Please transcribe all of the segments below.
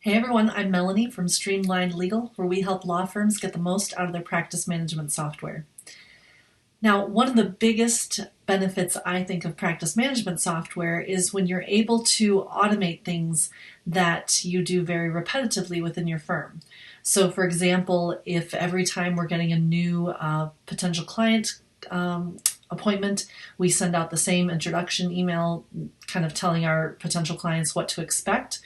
Hey everyone, I'm Melanie from Streamlined Legal, where we help law firms get the most out of their practice management software. Now, one of the biggest benefits I think of practice management software is when you're able to automate things that you do very repetitively within your firm. So for example, if every time we're getting a new potential client appointment, we send out the same introduction email kind of telling our potential clients what to expect,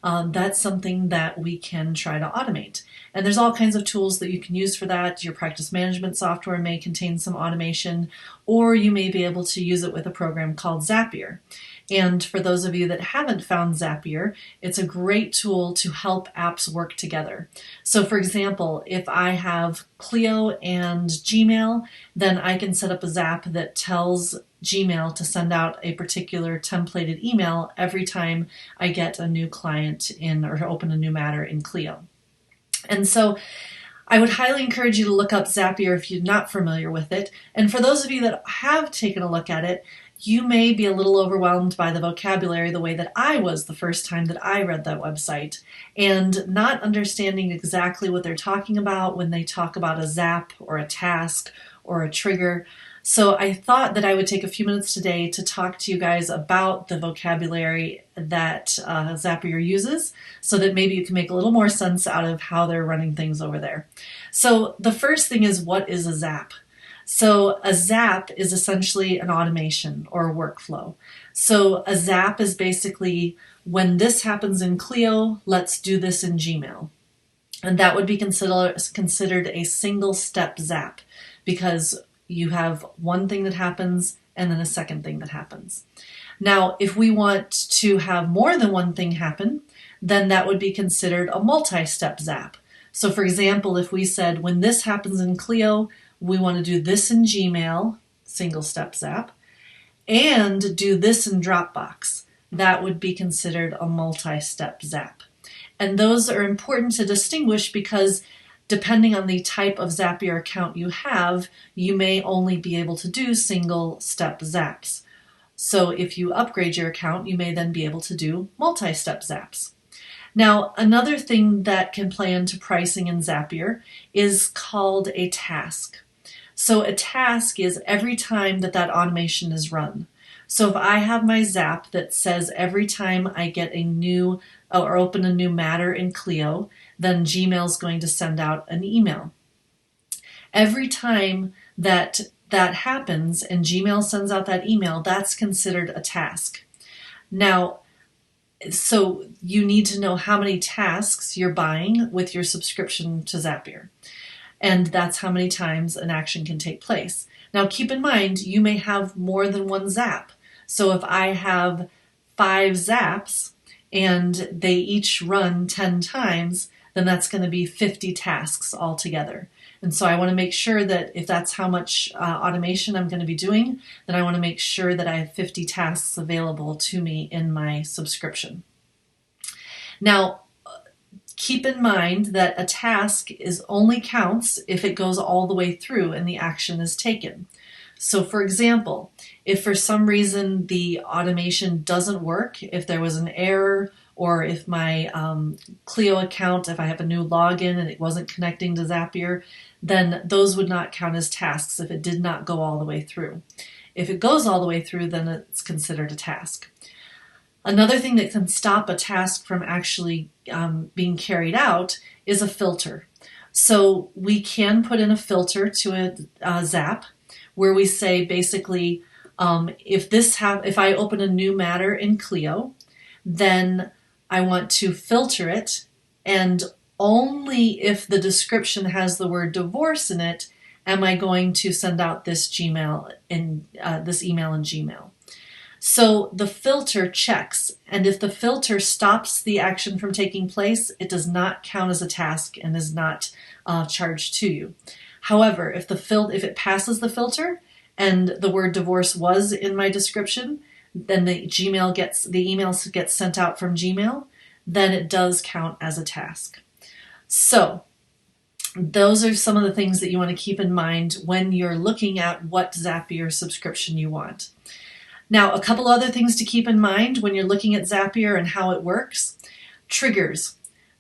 that's something that we can try to automate. And there's all kinds of tools that you can use for that. Your practice management software may contain some automation, or you may be able to use it with a program called Zapier. And for those of you that haven't found Zapier, it's a great tool to help apps work together. So for example, if I have Clio and Gmail, then I can set up a Zap that tells Gmail to send out a particular templated email every time I get a new client in or open a new matter in Clio. And so I would highly encourage you to look up Zapier if you're not familiar with it. And for those of you that have taken a look at it, you may be a little overwhelmed by the vocabulary the way that I was the first time that I read that website, and not understanding exactly what they're talking about when they talk about a zap or a task or a trigger. So I thought that I would take a few minutes today to talk to you guys about the vocabulary that Zapier uses so that maybe you can make a little more sense out of how they're running things over there. So the first thing is, what is a zap? So a zap is essentially an automation or a workflow. So a zap is basically, when this happens in Clio, let's do this in Gmail. And that would be considered a single step zap, because you have one thing that happens and then a second thing that happens. Now, if we want to have more than one thing happen, then that would be considered a multi-step zap. So for example, if we said, when this happens in Clio, we want to do this in Gmail, single step zap, and do this in Dropbox, that would be considered a multi-step zap. And those are important to distinguish because depending on the type of Zapier account you have, you may only be able to do single step zaps. So if you upgrade your account, you may then be able to do multi-step zaps. Now, another thing that can play into pricing in Zapier is called a task. So a task is every time that automation is run. So if I have my Zap that says every time I get a new or open a new matter in Clio, then Gmail is going to send out an email. Every time that happens and Gmail sends out that email, that's considered a task. Now, so you need to know how many tasks you're buying with your subscription to Zapier. And that's how many times an action can take place. Now keep in mind, you may have more than one Zap. So if I have 5 Zaps and they each run 10 times, then that's going to be 50 tasks altogether. And so I want to make sure that if that's how much automation I'm going to be doing, then I want to make sure that I have 50 tasks available to me in my subscription. Now, keep in mind that a task only counts if it goes all the way through and the action is taken. So for example, if for some reason the automation doesn't work, if there was an error, or if my Clio account, if I have a new login and it wasn't connecting to Zapier, then those would not count as tasks if it did not go all the way through. If it goes all the way through, then it's considered a task. Another thing that can stop a task from actually being carried out is a filter. So we can put in a filter to a Zap where we say basically, if I open a new matter in Clio, then I want to filter it, and only if the description has the word divorce in it am I going to send out this email in Gmail. So the filter checks, and if the filter stops the action from taking place, it does not count as a task and is not charged to you. However, if it passes the filter and the word divorce was in my description, then the email gets sent out from Gmail, then it does count as a task. So those are some of the things that you want to keep in mind when you're looking at what Zapier subscription you want. Now, a couple other things to keep in mind when you're looking at Zapier and how it works. Triggers.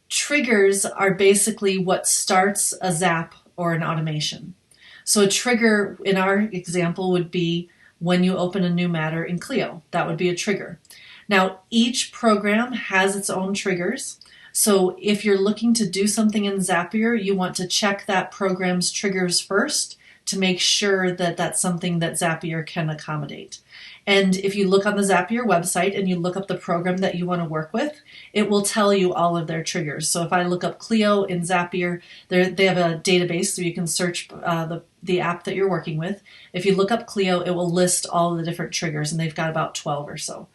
triggers are basically what starts a Zap or an automation. So a trigger in our example would be when you open a new matter in Clio. That would be a trigger. Now, each program has its own triggers. So if you're looking to do something in Zapier, you want to check that program's triggers first to make sure that that's something that Zapier can accommodate. And if you look on the Zapier website and you look up the program that you want to work with, it will tell you all of their triggers. So if I look up Clio in Zapier, they have a database so you can search the app that you're working with. If you look up Clio, it will list all of the different triggers, and they've got about 12 or so.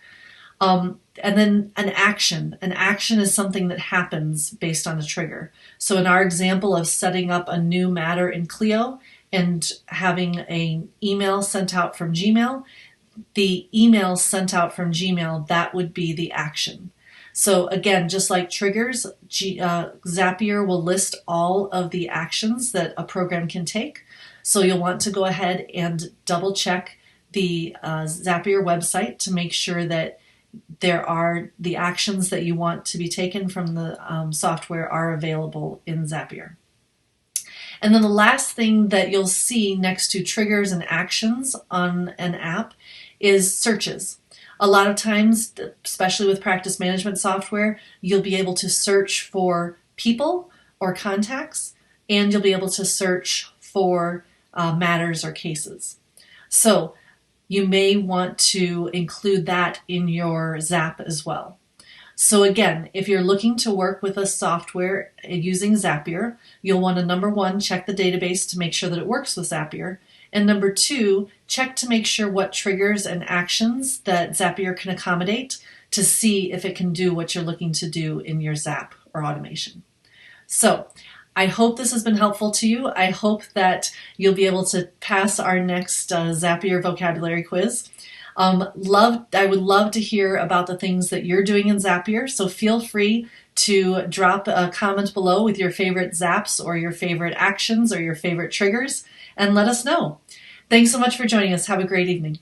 And then an action. An action is something that happens based on a trigger. So in our example of setting up a new matter in Clio and having an email sent out from Gmail, the email sent out from Gmail, that would be the action. So again, just like triggers, Zapier will list all of the actions that a program can take. So you'll want to go ahead and double check the Zapier website to make sure that there are the actions that you want to be taken from the software are available in Zapier. And then the last thing that you'll see next to triggers and actions on an app is searches. A lot of times, especially with practice management software, you'll be able to search for people or contacts, and you'll be able to search for matters or cases. So you may want to include that in your Zap as well. So again, if you're looking to work with a software using Zapier, you'll want to, number one, check the database to make sure that it works with Zapier. And number two, check to make sure what triggers and actions that Zapier can accommodate to see if it can do what you're looking to do in your Zap or automation. So I hope this has been helpful to you. I hope that you'll be able to pass our next Zapier vocabulary quiz. I would love to hear about the things that you're doing in Zapier, so feel free to drop a comment below with your favorite Zaps or your favorite actions or your favorite triggers, and let us know. Thanks so much for joining us. Have a great evening.